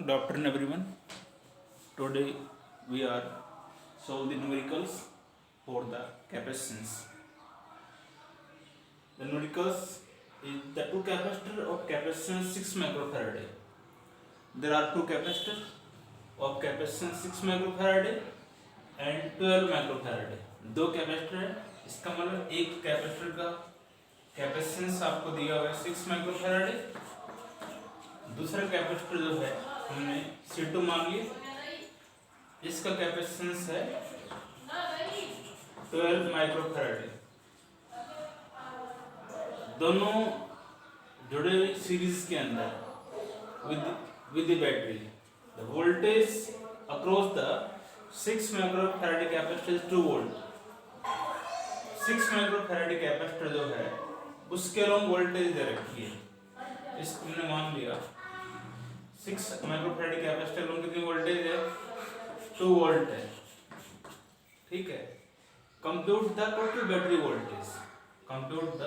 Good afternoon, everyone. Today we are solve the numericals for the capacitance. The numericals is the two capacitor of capacitance 6 microfarad. There are two capacitors of capacitance 6 microfarad and 12 microfarad. दो capacitor है, इसका मतलब एक capacitor का capacitance आपको दिया हुआ है 6 माइक्रोफैराड, दूसरा कैपेसिटर जो है हमने C2 मान लिया, इसका कैपेसिटेंस है 12 माइक्रोफैराड। दोनों जुड़े हुए सीरीज के अंदर with the battery. The voltage across the 6 microfarad capacitor is 2 volt. 6 microfarad capacitor जो है उसके अलोंग वोल्टेज दे रखी है, इसको हमने मान लिया 6 माइक्रोफैराड कैपेसिटर अलोंग कितनी वोल्टेज है, 2 वोल्ट है। ठीक है, compute the total battery voltage. Compute the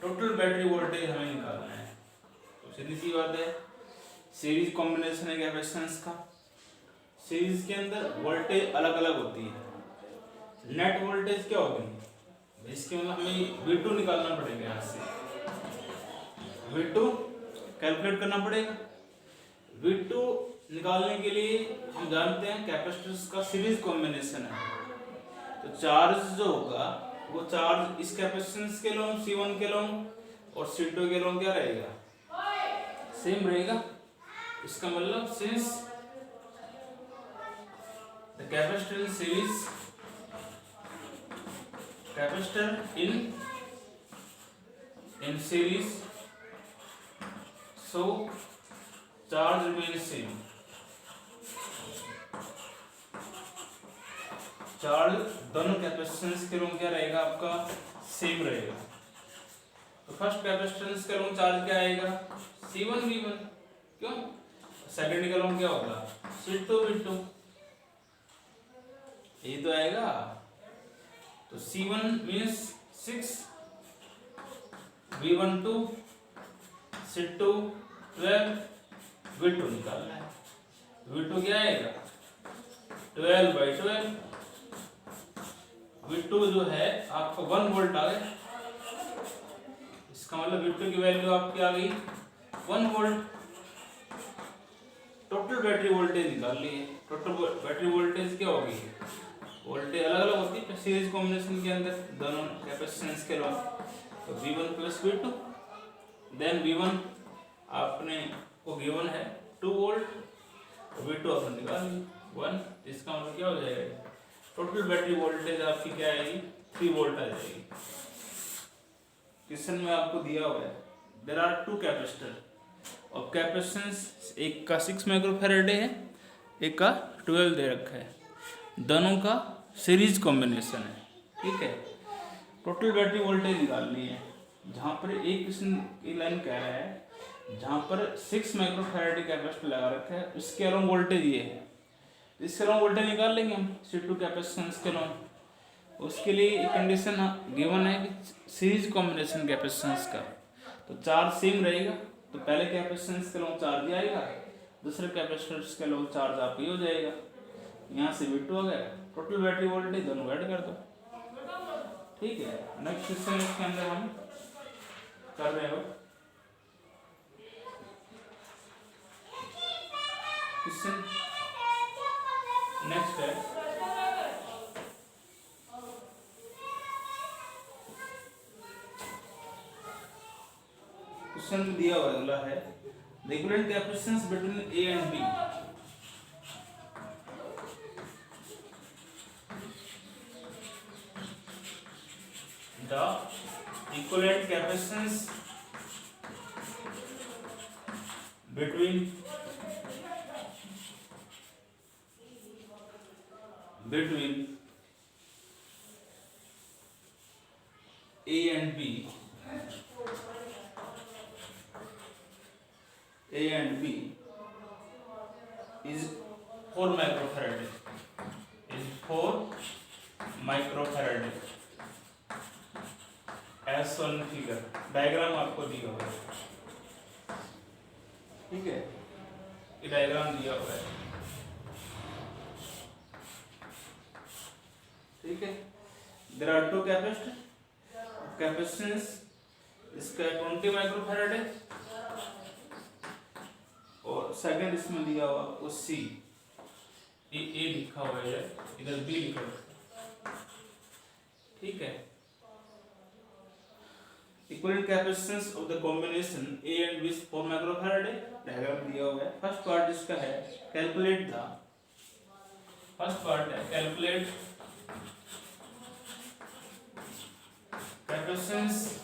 total battery voltage हमें निकालना है। तो सीधी सी बात है, सीरीज कॉम्बिनेशन है कैपेसिटेंस का, सीरीज के अंदर वोल्टेज अलग अलग होती है। नेट वोल्टेज क्या होगी, इसके मतलब हमें V2 निकालना पड़ेगा। यहाँ से V2 कैलकुलेट करना पड़ेगा। V2 निकालने के लिए हम जानते हैं कैपेसिटर्स का सीरीज कॉम्बिनेशन है, तो चार्ज जो होगा वो चार्ज इस कैपेसिटेंस के अलोंग C1 के अलोंग और C2 के अलोंग क्या रहेगा, सेम रहेगा। इसका मतलब since the capacitor in series capacitor in series, so charge remains same। Charge दोनों कैपेसिटेंस के अलोंग क्या रहेगा, आपका सेम रहेगा। तो फर्स्ट कैपेसिटेंस के अलोंग चार्ज क्या आएगा, C1 V1, क्यों, सेकंड के अलोंग क्या होगा, C2 V2, यही तो आएगा। तो C1 means 6, V1 2, C2 12, V2 निकालना है। V2 क्या आएगा, 12/12। V2 जो है आपका 1 वोल्ट आ गया, इसका मतलब V2 की वैल्यू आपकी आ गई 1 वोल्ट। टोटल बैटरी वोल्टेज निकाल ली है। टोटल बैटरी वोल्टेज क्या होगी, वोल्टेज अलग अलग होती है सीरीज कॉम्बिनेशन के अंदर दोनों कैपेसिटेंस के अलावा। तो V1 plus V2, then V1 आपने को गिवन है 2 वोल्ट, V2 आपने निकाल ली 1, इसका मतलब क्या हो जाएगा, टोटल बैटरी वोल्टेज आपकी क्या आएगी, 3 वोल्ट आ जाएगी। क्वेश्चन में आपको दिया हुआ है देयर आर 2 कैपेसिटर और कैपेसिटेंस, एक का 6 माइक्रोफैराड है, एक का 12 दे रखा है, दोनों का सीरीज कॉम्बिनेशन है। ठीक है, टोटल बैटरी वोल्टेज निकालनी है। जहाँ पर एक क्वेश्चन की लाइन कह रहा है जहाँ पर 6 माइक्रोफैराड कैपेसिटर लगा रखा है उसके अलोंग वोल्टेज ये है, इसके अलोंग वोल्टेज निकाल लेंगे हम C2 कैपेसिटेंस के अलोंग। उसके लिए एक कंडीशन गिवन है कि सीरीज कॉम्बिनेशन कैपेसिटेंस का, तो चार्ज सेम रहेगा, तो पहले कैपेसिटेंस के अलोंग चार्ज ही आएगा, दूसरे कैपेसिटेंस के अलोंग चार्ज आपकी हो जाएगा। यहाँ से V2 आ गया, टोटल बैटरी वोल्टेज दोनों ऐड कर दो। ठीक है, नेक्स्ट क्वेश्चन इसके अंदर हम कर रहे हो, क्वेश्चन नेक्स्ट है क्वेश्चन दिया हुआ अगला है, the equivalent capacitance between A and B। The equivalent capacitance between A and B is 4 microfarad, is 4 microfarad as one figure. Diagram आपको दिया होगा, ठीक है। ये डायग्राम दिया हुआ है, ठीक है। There are two capacitor, capacitance इसका 20 माइक्रोफैराड है और सेकंड इसमें दिया हुआ वो सी, ए लिखा हुआ है, इधर बी लिखा हुआ है, ठीक है। Equivalent capacitance of the combination A and B 4 microfarad है, डायग्राम दिया हुआ है। फर्स्ट पार्ट इसका है कैलकुलेट द, फर्स्ट पार्ट है calculate capacitance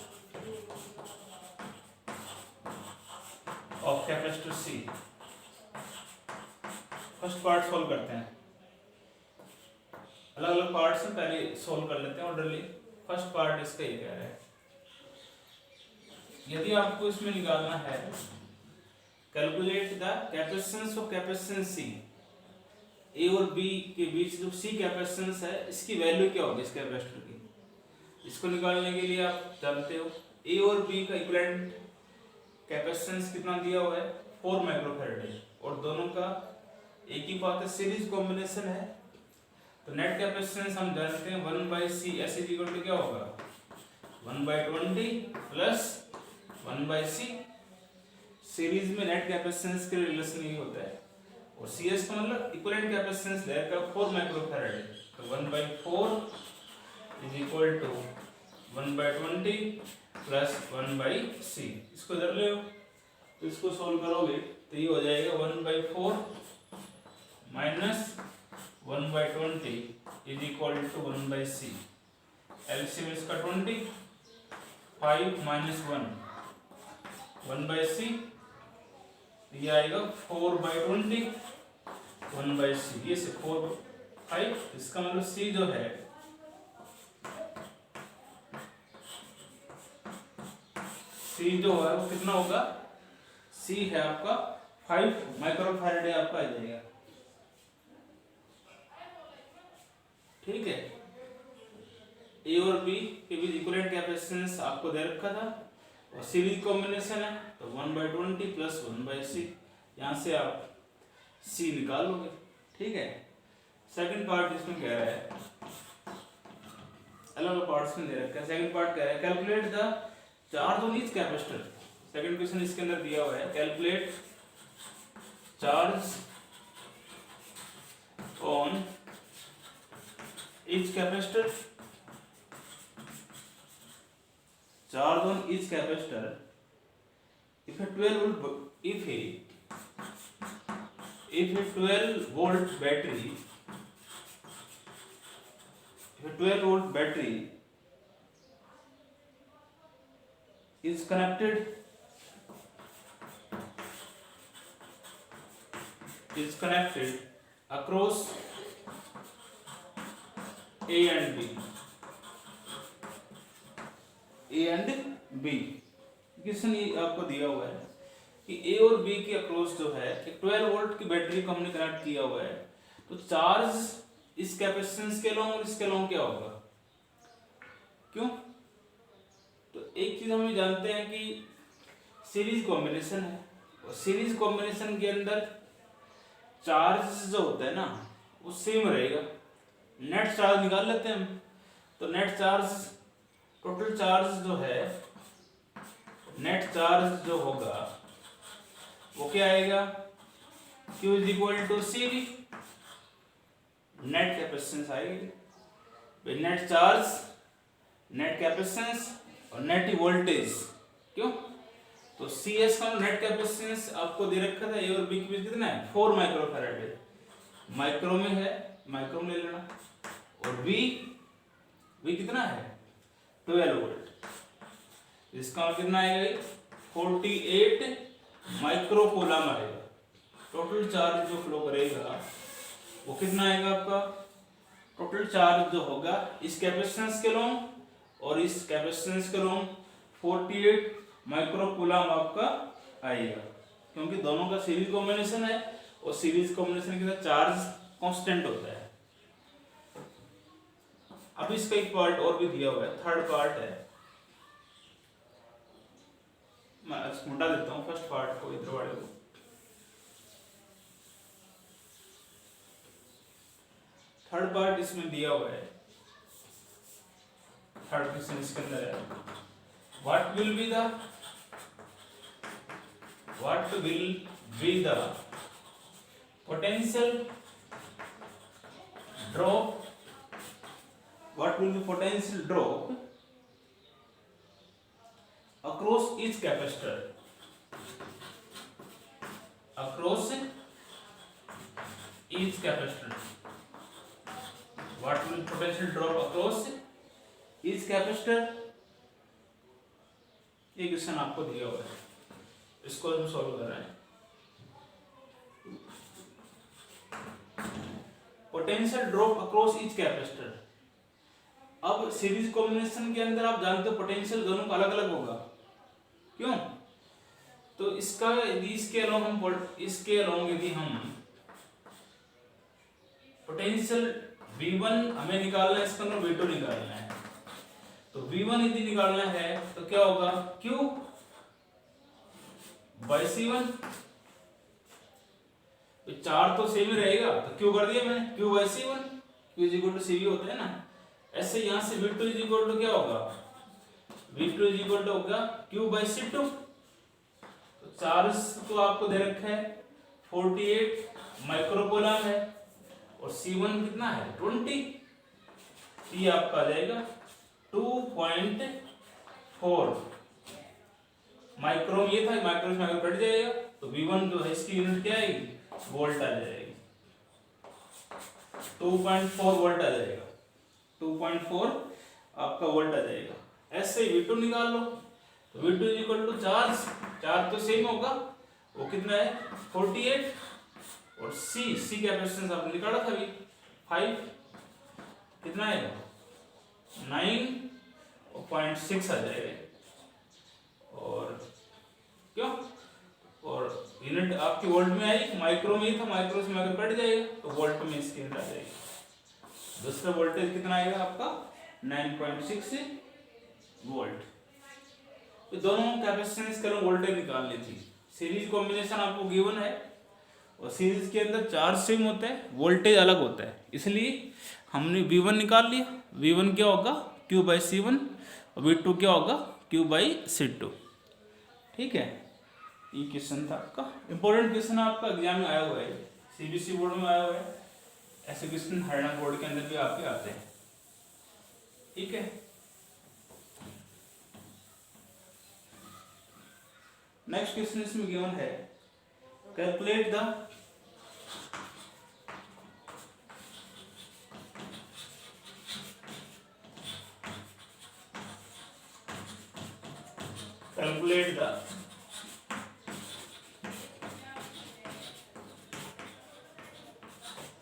of capacitor C. First part solve करते हैं, अलग अलग पार्ट्स में पहले सोल्व कर लेते हैं ऑर्डरली। फर्स्ट पार्ट इसका ये कह रहा है, यदि आपको इसमें निकालना है calculate the capacitance of capacitance C, A और बी के बीच जो सी कैपेसिटेंस है इसकी वैल्यू क्या होगी इस कैपेसिटर की। इसको निकालने के लिए आप जानते हो ए और बी का इक्विवेलेंट कैपेसिटेंस कितना दिया हुआ है 4 माइक्रोफैराड है और दोनों का एक ही बात है सीरीज कॉम्बिनेशन है, तो नेट कैपेसिटेंस हम जानते हैं 1/c ऐसे इक्वल टू क्या होगा 1/20 प्लस 1/c। सीरीज में नेट कैपेसिटेंस के रिलेशन ही होता है और CS का मतलब इक्विवेलेंट कैपेसिटेंस देयर का 4 माइक्रोफैराड है, तो 1/4 is equal to 1/20 plus 1/c। इसको इधर ले लो तो इसको सॉल्व करोगे तो ये हो जाएगा 1/4 minus 1/20 is equal to 1/c। LCM इसका 20, 5 माइनस 1/c, ये आएगा 4/20 1/c, ये से 4 5, इसका मतलब c जो है C जो है वो कितना होगा, C है आपका 5 माइक्रोफैराड आपका आ जाएगा, ठीक है। A और B के बीच इक्विवेलेंट कैपेसिटेंस आपको दे रखा था और सीरीज कॉम्बिनेशन है तो 1/20 प्लस 1/c, यहाँ से आप C निकालोगे, ठीक है। सेकंड पार्ट इसमें कह रहा है, अलग अलग पार्ट्स में दे रखा है। सेकंड पार्ट कह रहा है calculate the charge on each capacitor. Second question इसके अंदर दिया हुआ है calculate charge on each capacitor, charge on each capacitor if a 12 volt if a 12 volt battery is connected across A and B। Question ये आपको दिया हुआ है कि A और B के अक्रॉस जो है एक 12 वोल्ट की बैटरी को हमने कनेक्ट किया हुआ है, तो चार्ज इस कैपेसिटेंस के लॉन्ग और इसके लॉन्ग क्या होगा, क्यों। तो एक चीज हम ये जानते हैं कि सीरीज कॉम्बिनेशन है और सीरीज कॉम्बिनेशन के अंदर चार्ज जो होता है ना वो सेम रहेगा। नेट चार्ज निकाल लेते हैं हम, तो नेट चार्ज टोटल चार्ज जो है नेट चार्ज जो होगा वो क्या आएगा Q is equal to C, net capacitance आएगी, नेट चार्ज नेट कैपेसिटेंस और नेट वोल्टेज, क्यों। तो CS का नेट कैपेसिटेंस आपको दे रखा था A और B के बीच कितना है 4 माइक्रोफैराड है, माइक्रो में है माइक्रो में ले लेना, और B कितना है 12 वोल्ट, इसका कितना आएगा 48 माइक्रो कूलम आएगा। टोटल चार्ज जो फ्लो करेगा वो कितना आएगा आपका, टोटल चार्ज जो होगा इस कैपेसिटेंस के लॉन्ग और इस कैपेसिटेंस के लॉन्ग 48 माइक्रो कूलम आपका आएगा, क्योंकि दोनों का सीरीज कॉम्बिनेशन है और सीरीज कॉम्बिनेशन के साथ चार्ज कांस्टेंट होता है। अब इसका एक पार्ट और भी दिया हुआ है, थर्ड पार्ट है, मैं हटा देता हूँ फर्स्ट पार्ट को, इधर वाले को। थर्ड पार्ट इसमें दिया हुआ है, थर्ड क्वेश्चन इसके अंदर है, what will be the potential drop, what will be potential drop across each capacitor, across each capacitor, what will be potential drop across each capacitor, ये क्वेश्चन आपको दिया हुआ है, इसको हम सॉल्व कर रहे हैं। Potential drop across each capacitor, अब सीरीज कॉम्बिनेशन के अंदर आप जानते हो पोटेंशियल दोनों का अलग अलग होगा, क्यों? तो इसका यदि इसके अलोंग यदि हम पोटेंशियल V1 हमें निकालना है, इसका अंदर V2 निकालना है, तो V1 यदि निकालना है तो क्या होगा, Q by C1, तो चार तो सेम ही रहेगा, तो Q कर दिया मैंने, Q by C1, Q is equal to CV होता है ना। ऐसे यहां से V2 इज इक्वल टू क्या होगा, V2 इज इक्वल टू होगा Q by C2, तो चार्ज तो आपको दे रखा है 48 माइक्रोकूलम है, और C1 कितना है 20, ये आपका आ जाएगा 2.4 माइक्रो, ये था माइक्रो से माइक्रो कट जाएगा, तो V1 जो है इसकी यूनिट क्या आएगी, वोल्ट आ जाएगी, 2.4 वोल्ट आ जाएगा, 2.4 आपका वोल्ट आ जाएगा। ऐसे ही V2 निकाल लो, तो V2 is equal to charge तो सेम होगा, वो कितना है 48, और C कैपेसिटेंस आपने निकाला था अभी 5, कितना आएगा 9.6 आ जाएगा, और क्यों, और यूनिट आपकी वोल्ट में आई, माइक्रो में ही था, माइक्रो से माइक्रो कट जाएगा, तो वोल्ट में इसकी यूनिट आ जाएगी। दूसरा वोल्टेज कितना आएगा आपका 9.6 वोल्ट। तो दोनों कैपेसिटेंस का वोल्टेज निकालनी थी। सीरीज कॉम्बिनेशन आपको गिवन है, और सीरीज के अंदर चार्ज सेम होता है, वोल्टेज अलग होता है, इसलिए हमने V1 निकाल लिया। V1 क्या होगा Q by C1, और V2 क्या होगा Q by C2। ठीक है, ये क्वेश्चन था आपका, इंपॉर्टेंट क्वेश्चन आपका एग्जाम में आया हुआ है, CBSE बोर्ड में आया हुआ है, ऐसे क्वेश्चन हरियाणा बोर्ड के अंदर भी आपके आते हैं। ठीक है, नेक्स्ट क्वेश्चन इसमें गिवन है, calculate the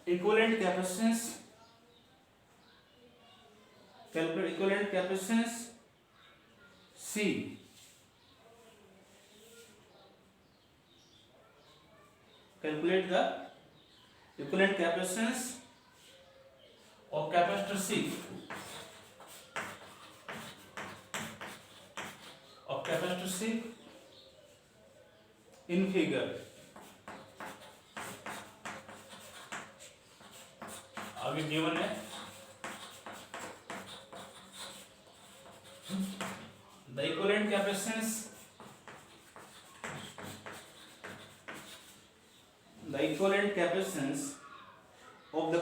equivalent capacitance, calculate equivalent capacitance C, calculate the equivalent capacitance of capacitor C, in figure। आगे गिवन है the equivalent capacitance of the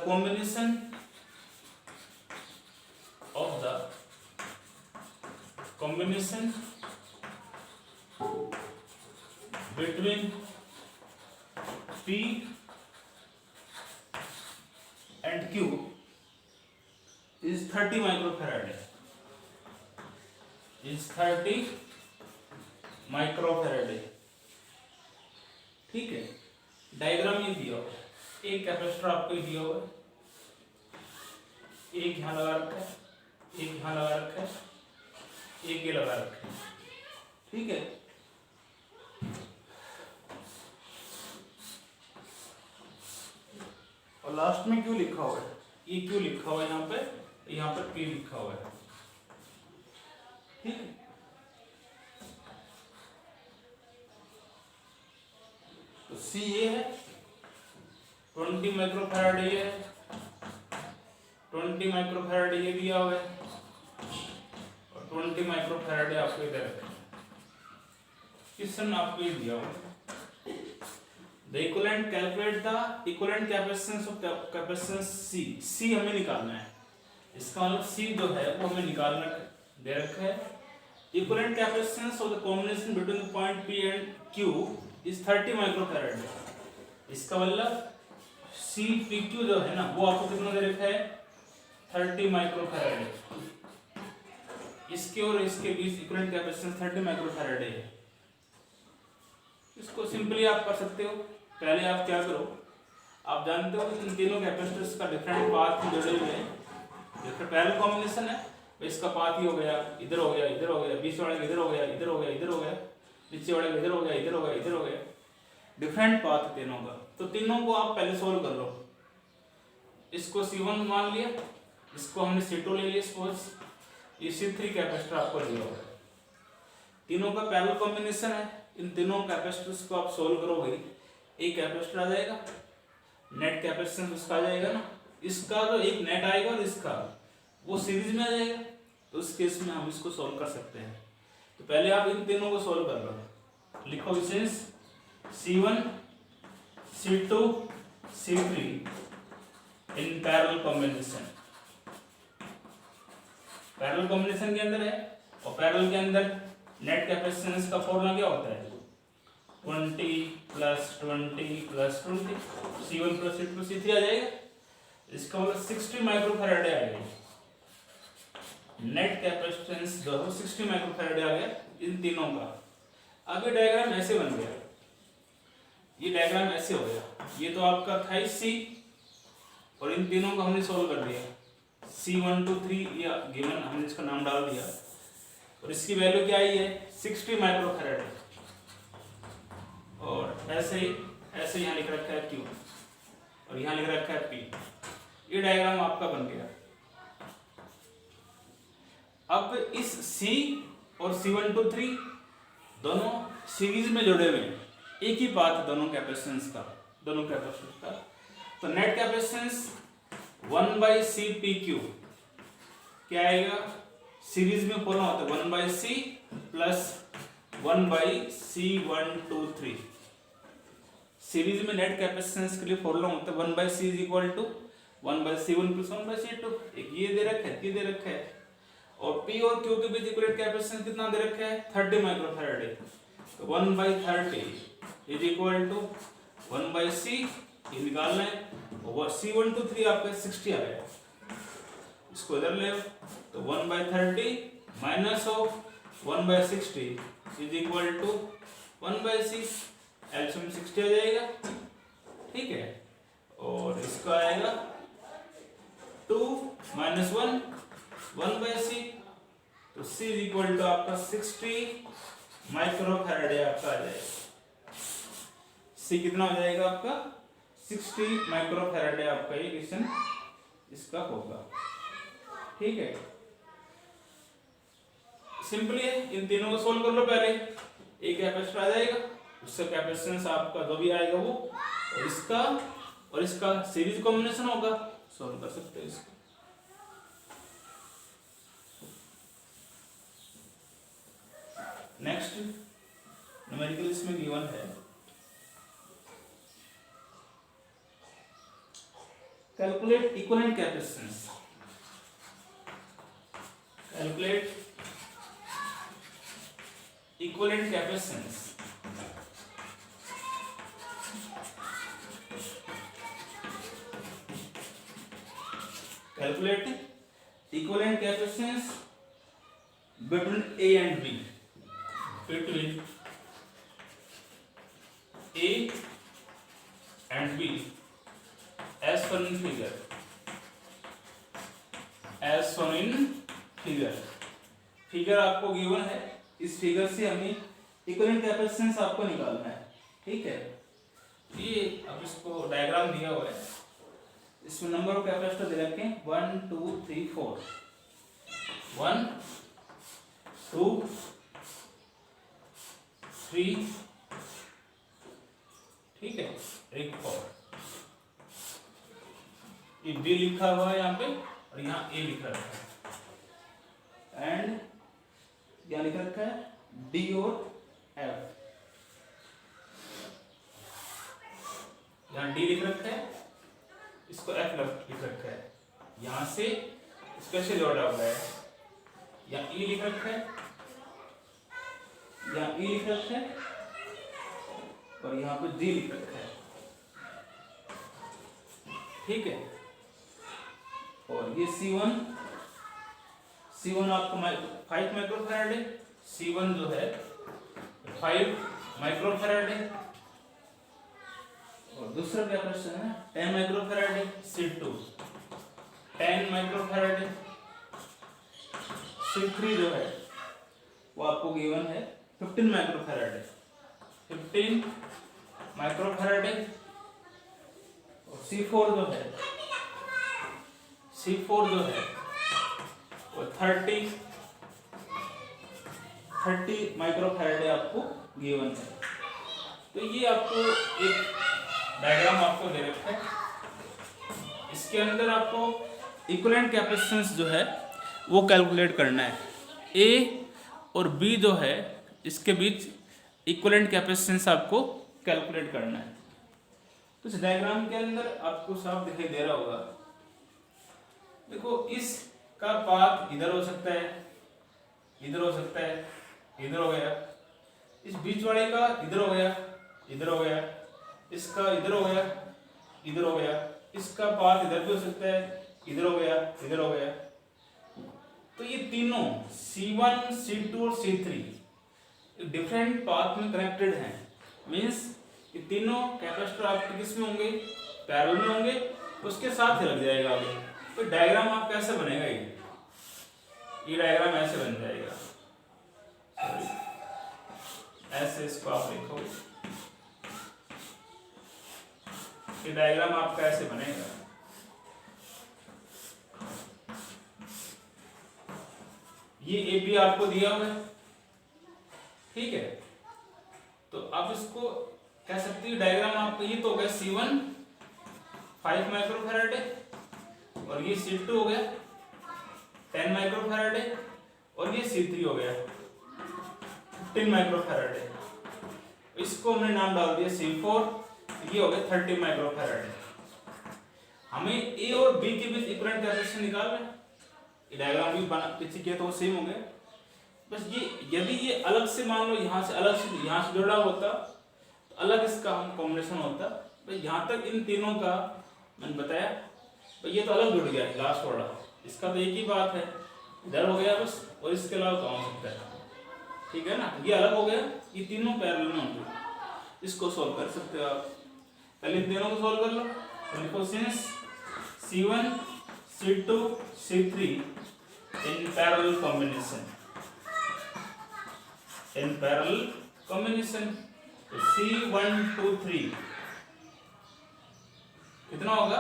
combination between P and Q is 30 microfarad, is 30 microfarad. ठीक है, diagram ये दिया हुआ है, एक capacitor आपको दिया हुआ है, एक यहाँ लगा रखा है, एक यहाँ लगा रखा है, एक ये लगा रखा है। ठीक है, और लास्ट में क्यों लिखा हुआ है, ये क्यों लिखा हुआ है यहाँ पर P लिखा हुआ है। ठीक है, तो C ये है, 20 माइक्रोफैराड ये है, 20 माइक्रोफैराड ये दिया हुआ है और 20 माइक्रोफैराड आपको इधर क्वेश्चन आपको ये दिया हुआ है। The equivalent calculate the equivalent capacitance of capacitance C हमें निकालना है। इसका मतलब सी जो है वो हमें निकालना दे रखा है। Equivalent capacitance of the combination between the point P and Q is 30 microfarad. इसका मतलब सी पी क्यू जो है ना वो आपको कितना दे रखा है 30 माइक्रोफैराड। इसके और इसके बीच इक्विवेलेंट कैपेसिटेंस 30 माइक्रोफैराड है। इसको सिंपली आप कर सकते हो। पहले आप क्या करो, आप जानते हो इन तीनों कैपेसिटर्स का डिफरेंट पाथ जुड़े हुए हैं। जैसे पैरेलल कॉम्बिनेशन है तो इसका पाथ ही हो गया, इधर हो गया, इधर हो गया, बीच वाले इधर हो गया, इधर हो गया, इधर हो गया, नीचे वाले इधर हो गया, इधर हो गया, इधर हो गया, डिफरेंट पाथ तीनों का। तो तीनों को आप पहले सोल्व कर लो। इसको C1 मान लिया, इसको हमने C2 ले लिया सपोज, ये C3 कैपेसिटर आपको दिया होगा। तीनों का पैरेलल कॉम्बिनेशन है। इन तीनों कैपेसिटर्स को आप सोल्व करोगे, एक कैपेसिटर आ जाएगा, नेट कैपेसिटेंस उसका आ जाएगा ना, इसका जो एक नेट आएगा और इसका वो सीरीज में आ जाएगा। तो उस केस में हम इसको सोल्व कर सकते हैं। तो पहले आप इन तीनों को सोल्व कर लो। लिखो since C1 C2 C3 in parallel combination. Parallel combination के अंदर है और पैरेलल के अंदर नेट कैपेसिटेंस का फॉर्मूला क्या होता है 20 + 20 + 20 C1 + C2 C3 आ जाएगा। इसका मतलब 60 माइक्रोफैराड आ गया। नेट कैपेसिटेंस जो है 60 माइक्रोफैराड आ गया इन तीनों का। अब ये डायग्राम ऐसे बन गया, ये डायग्राम ऐसे हो गया। ये तो आपका था C और इन तीनों को हमने सोल्व कर दिया। C1 2 3 या गिवन हमने इसका नाम डाल दिया और इसकी वैल्यू क्या आई है 60 माइक्रोफैराड है। और ऐसे यहाँ लिख रखा है Q और यहाँ लिख रखा है P। ये डायग्राम आपका बन गया। अब इस C और C1 2 3 दोनों सीरीज में जुड़े हुए हैं, एक ही पाथ दोनों कैपेसिटेंस का, दोनों कैपेसिटेंस का। तो नेट कैपेसिटेंस 1/CPQ क्या आएगा, सीरीज में फॉर्मूला होता है 1/C + 1/C123। सीरीज में नेट कैपेसिटेंस के लिए फॉर्मूला होता है 1/C = 1/C1 + 1/C2। एक ये दे रखा है, ये दे रखा है। और P और Q के बीच इक्विवेलेंट कैपेसिटेंस कितना दे रखा है 30 माइक्रोफैराड है। तो 1/30 = 1/C ये निकालना है और C1 2 3 आपका 60 आ गया। इसको इधर ले तो 1/30 माइनस ऑफ 1/60 = 1/C। एलसीएम 60 आ जाएगा, ठीक है। और इसका आएगा 2 - 1 1/C। तो C = आपका 60 माइक्रोफैराड आपका आ जाएगा। C कितना हो जाएगा आपका 60 माइक्रोफैराड आपका ये क्वेश्चन इसका होगा, ठीक है। सिंपली है, इन तीनों को सोल्व कर लो। पहले एक कैपेसिटर आ जाएगा, उसका कैपेसिटेंस आपका जो भी आएगा वो और इसका सीरीज कॉम्बिनेशन होगा, सोल्व कर सकते हो इसको। नेक्स्ट न्यूमेरिकल इसमें गिवन है calculate equivalent capacitance. Calculate equivalent capacitance. Calculate equivalent capacitance between A and B. Between A and B, as shown in figure. As shown in figure. Figure आपको given है, इस figure से हमें equivalent capacitance आपको निकालना है, ठीक है। ये अब इसको डायग्राम दिया हुआ है, इसमें नंबर ऑफ कैपेसिटर दे रखे हैं 1 2 3 4 1 2 3, ठीक है, एक 4। ये B लिखा हुआ है यहाँ पे और यहाँ ए लिख रखा है, एंड यहाँ लिख रखा है डी और एफ। यहाँ डी लिख रखा है, इसको एफ लिख रखा है, यहाँ से स्पेशल ऑर्डर हुआ है, यहाँ ई लिख रखा है, यहाँ ई लिख रखा है और यहाँ पे जी लिख रखा है। ठीक है, और ये C1 आपको 5 माइक्रोफैराड है, C1 जो है 5 माइक्रोफैराड है, और दूसरा क्या क्वेश्चन है 10 माइक्रोफैराड है, C2 10 माइक्रोफैराड है, C3 जो है वो आपको गिवन है 15 माइक्रोफैराड है, 15 माइक्रोफैराड है, और C4 जो है वो 30 माइक्रोफैराड है आपको गिवन है। तो ये आपको एक डायग्राम आपको दे रखा है, इसके अंदर आपको इक्विवेलेंट कैपेसिटेंस जो है वो कैलकुलेट करना है। ए और बी जो है इसके बीच इक्विवेलेंट कैपेसिटेंस आपको कैलकुलेट करना है। तो इस डायग्राम के अंदर आपको साफ दिखाई दे रहा होगा, देखो इसका पाथ इधर हो सकता है, इधर हो सकता है, इधर हो गया, इस बीच वाले का इधर हो गया, इधर हो गया, इसका इधर हो गया, इधर हो गया, इसका पाथ इधर भी हो सकता है, इधर हो गया, इधर हो गया। तो ये तीनों C1, C2 और C3 डिफरेंट पाथ में कनेक्टेड हैं, मींस ये तीनों कैपेसिटर आपके किस में होंगे, पैरेलल में होंगे, उसके साथ ही लग जाएगा आगे। तो डायग्राम आप कैसे बनेगा, ये डायग्राम ऐसे बन जाएगा, ऐसे इसको आप लिखो, ये डायग्राम आपका ऐसे बनेगा। ये ए बी आपको दिया हुआ है, ठीक है, तो आप इसको कह सकते हैं डायग्राम आपका ये तो हो गया C1 5 माइक्रोफैराड है, और ये C2 हो गया 10 माइक्रोफैराड है, और ये C3 हो गया 15 माइक्रोफैराड है। इसको हमने नाम डाल दिया C4, ये हो गया 30 माइक्रोफैराड है। हमें ए और बी के बीच इक्विवेलेंट कैपेसिटेंस निकालना है। ये डायग्राम भी बना पीछे किया तो वो सेम हो गया, बस ये यदि ये अलग से मान लो यहाँ से अलग से यहाँ से जुड़ा होता तो अलग इसका हम कॉम्बिनेशन होता। भाई यहाँ तक इन तीनों का मैंने बताया, तो ये तो अलग जुड़ गया लास्ट वाला, इसका तो एक ही बात है, इधर हो गया बस, और इसके अलावा कौन हो सकता है, ठीक है ना, ये अलग हो गया, ये तीनों पैरेलल में होंगे। इसको सोल्व कर सकते हो आप, पहले इन तीनों को सोल्व कर लो। तो लिखो since C1, C2, C3 in parallel combination, in parallel combination, तो C1 2 3 कितना होगा,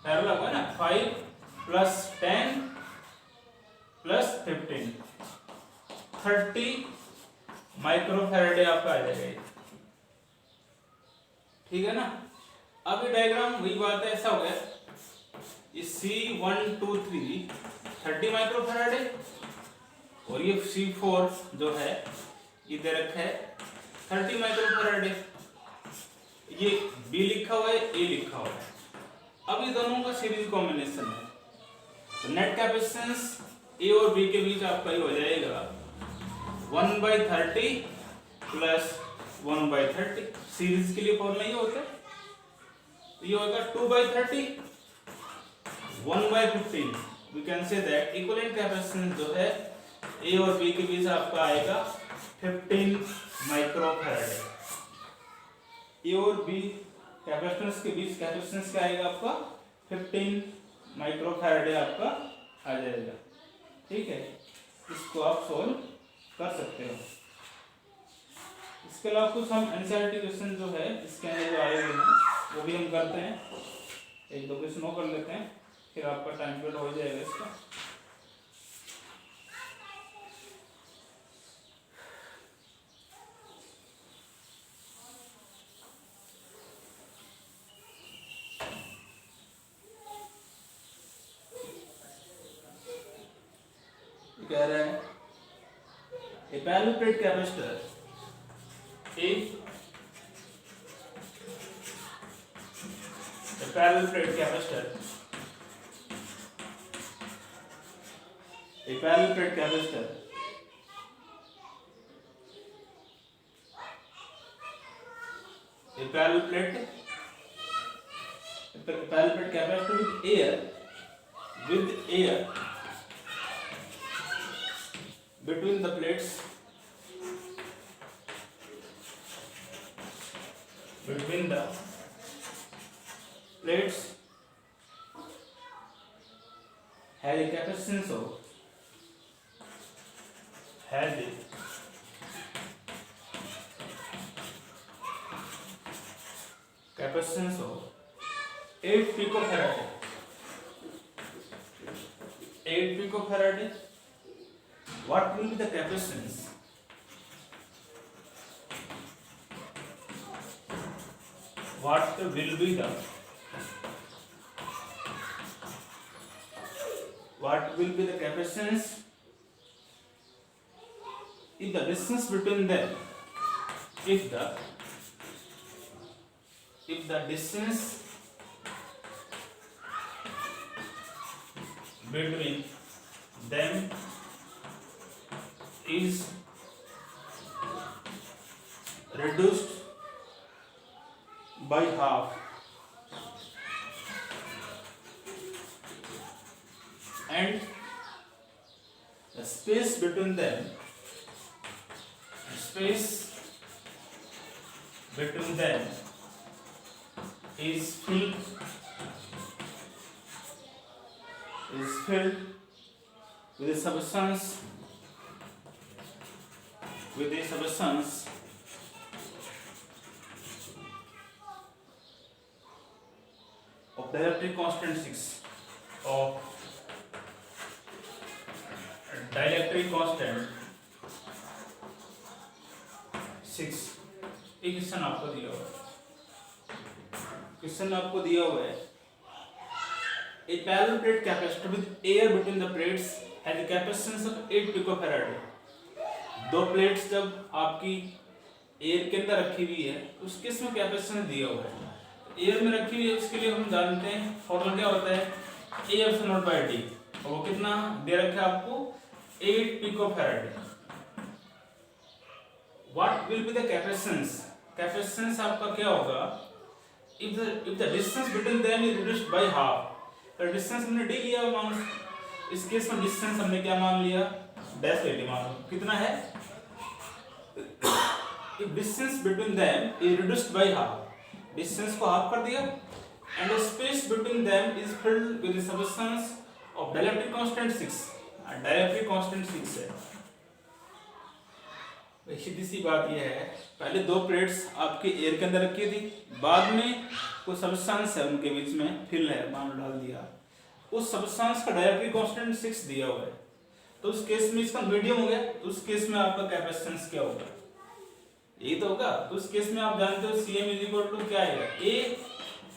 पैरेलल होगा ना, 5 + 10 + 15 30 माइक्रोफैराड आपका आ जाएगा, ठीक है ना। अब ये डायग्राम वही बात है, ऐसा हो गया, ये C1 2 3 30 माइक्रोफैराड है, और ये C4 जो है ये दे रखा है 30 माइक्रोफैराड है, ये B लिखा हुआ है, A लिखा हुआ है। अब ये दोनों का सीरीज कॉम्बिनेशन है, तो नेट कैपेसिटेंस A और B के बीच आपका ये हो जाएगा 1/30 + 1/30। सीरीज के लिए फॉर्मूला ये होता है, तो ये होगा 2/30 1/15। We can say that equivalent capacitance जो है A और B के बीच आपका आएगा 15 माइक्रोफैराड। A और B कैपेसिटेंस के बीच कैपेसिटेंस क्या आएगा आपका 15 माइक्रोफैराड आपका आ जाएगा, ठीक है। इसको आप सोल्व कर सकते हो। इसके अलावा कुछ हम एनसीईआरटी क्वेश्चन जो है इसके अंदर जो आए हुए हैं वो भी हम करते हैं, एक दो क्वेश्चन और कर लेते हैं, फिर आपका टाइम पीरियड हो जाएगा इसका। कह रहा है a parallel plate capacitor a parallel plate capacitor a parallel plate capacitor a parallel plate capacitor with air between the plates has a capacitance of 8 picofarad. 8 picofarad. What will be the capacitance? What will be the capacitance if the distance between them, if the distance between them is reduced by half, and the space between them is filled with a substance of dielectric constant 6 एक question आपको दिया हुआ है a parallel plate capacitor with air between the plates has a capacitance of 8 picofarad. दो plates जब आपकी air के अंदर रखी हुई है तो उसके इसमें कैपेसिटेंस दिया हुआ है, एयर में रखी हुई है, उसके लिए हम जानते हैं फॉर्मूला क्या होता है A epsilon naught by D, और वो कितना दे रखा है आपको 8 picofarad. What will be the capacitance? Capacitance आपका क्या होगा if the distance between them is reduced by half. तो डिस्टेंस हमने d लिया, मान इस केस में डिस्टेंस हमने क्या मान लिया, डैश ले लिया, मान कितना है, if distance between them is reduced by half, distance को हाफ कर दिया, and the space between them is filled with the substance of dielectric constant 6. dielectric constant 6 है। सीधी सी बात यह है, पहले दो प्लेट्स आपके एयर के अंदर रखी थी, बाद में कोई सब्सटेंस है उनके बीच में फिल है, मान डाल दिया, उस सब्सटेंस का डायरेक्टली कांस्टेंट 6 दिया हुआ है, तो उस केस में इसका मीडियम हो गया, तो उस केस में आपका कैपेसिटेंस क्या होगा, यही तो होगा। तो उस केस में आप जानते हो Cm क्या आएगा, A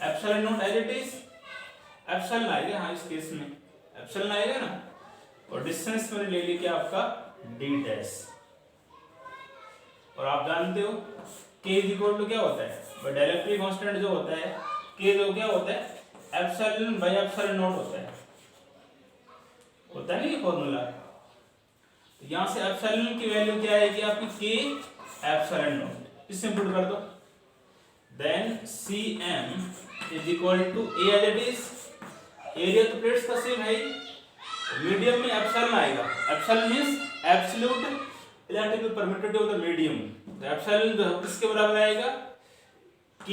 epsilon naught as it is, epsilon आएगा, हाँ इस केस में एप्सिलॉन आएगा ना, और डिस्टेंस मैंने ले लिया क्या आपका d डैश, और आप जानते हो K क्या होता है, डायरेक्टली कांस्टेंट जो होता है K जो क्या होता है एप्सिलॉन बाय एप्सिलॉन नॉट होता है नहीं फॉर्मूला। तो यहाँ से एप्सिलॉन की वैल्यू क्या आएगी आपकी K एप्सिलॉन नॉट, इससे पुट कर दो, then Cm is equal to A as it is, area तो प्लेट्स का सेम है, मीडियम में एप्सिलॉन आएगा, epsilon means absolute electrical permittivity of the medium, तो एप्सिलॉन जो किसके बराबर आएगा K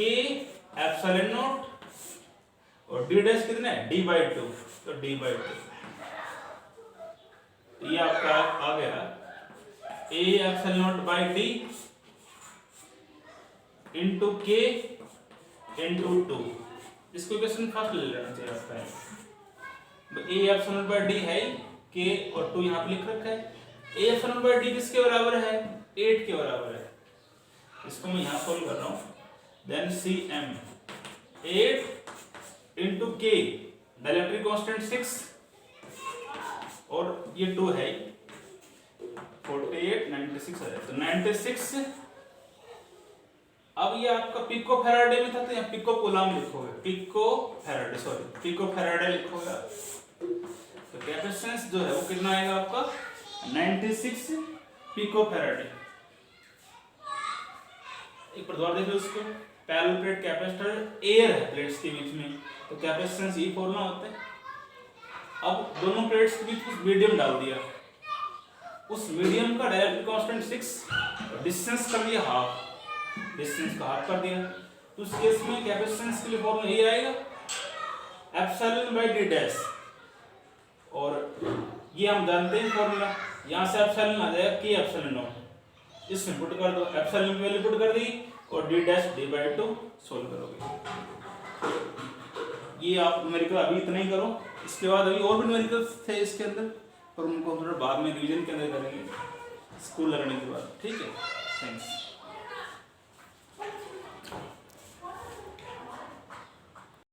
एप्सिलॉन नॉट, और d डैश कितना है d/2, तो d/2, ये आपका आ गया A epsilon naught by d into K into 2, इसको क्वेश्चन फर्स्ट ले लेना चाहिए आपका, A epsilon naught by d है, K और 2 यहाँ पे लिख रखा है, A epsilon naught by d किसके बराबर है 8 के बराबर है, इसको मैं यहाँ सॉल्व कर रहा हूँ, then Cm 8 into K dielectric constant 6 और ये 2 है, 48 96 आ जाए तो 96। अब ये आपका पिको फैराडे में था तो यहाँ पिको कूलम लिखोगे, पिको फैराडे लिखोगे आप। तो कैपेसिटेंस जो है वो कितना आएगा आपका 96 पिको फैराडे। एक बार दोबारा देखिए उसको, पैरेलल प्लेट कैपेसिटर एयर है प्लेट्स के बीच में, तो कैपेसिटेंस ई फॉर्मूला होता है। अब दोनों प्लेट्स के बीच कुछ मीडियम डाल दिया, उस मीडियम का डायरेक्ट कांस्टेंट 6, डिस्टेंस कर दिया हाफ, डिस्टेंस का हाफ कर दिया, तो उस केस में कैपेसिटेंस के लिए फॉर्मूला ये आएगा एप्सिलॉन बाय डी डैश। और ये हम जानते हैं फॉर्मूला, यहाँ से एप्सिलॉन आ जाएगा के एप्सिलॉन नॉट, इसमें पुट कर दो, एप्सिलॉन की वैल्यू पुट कर दी और डी डैश डी/2 सोल्व करोगे। ये आप न्यूमेरिकल अभी इतना ही करो, इसके बाद अभी और भी न्यूमेरिकल्स थे इसके अंदर, पर उनको हम थोड़ा बाद में रिवीजन के अंदर करेंगे स्कूल लगने के बाद। ठीक है, थैंक्स।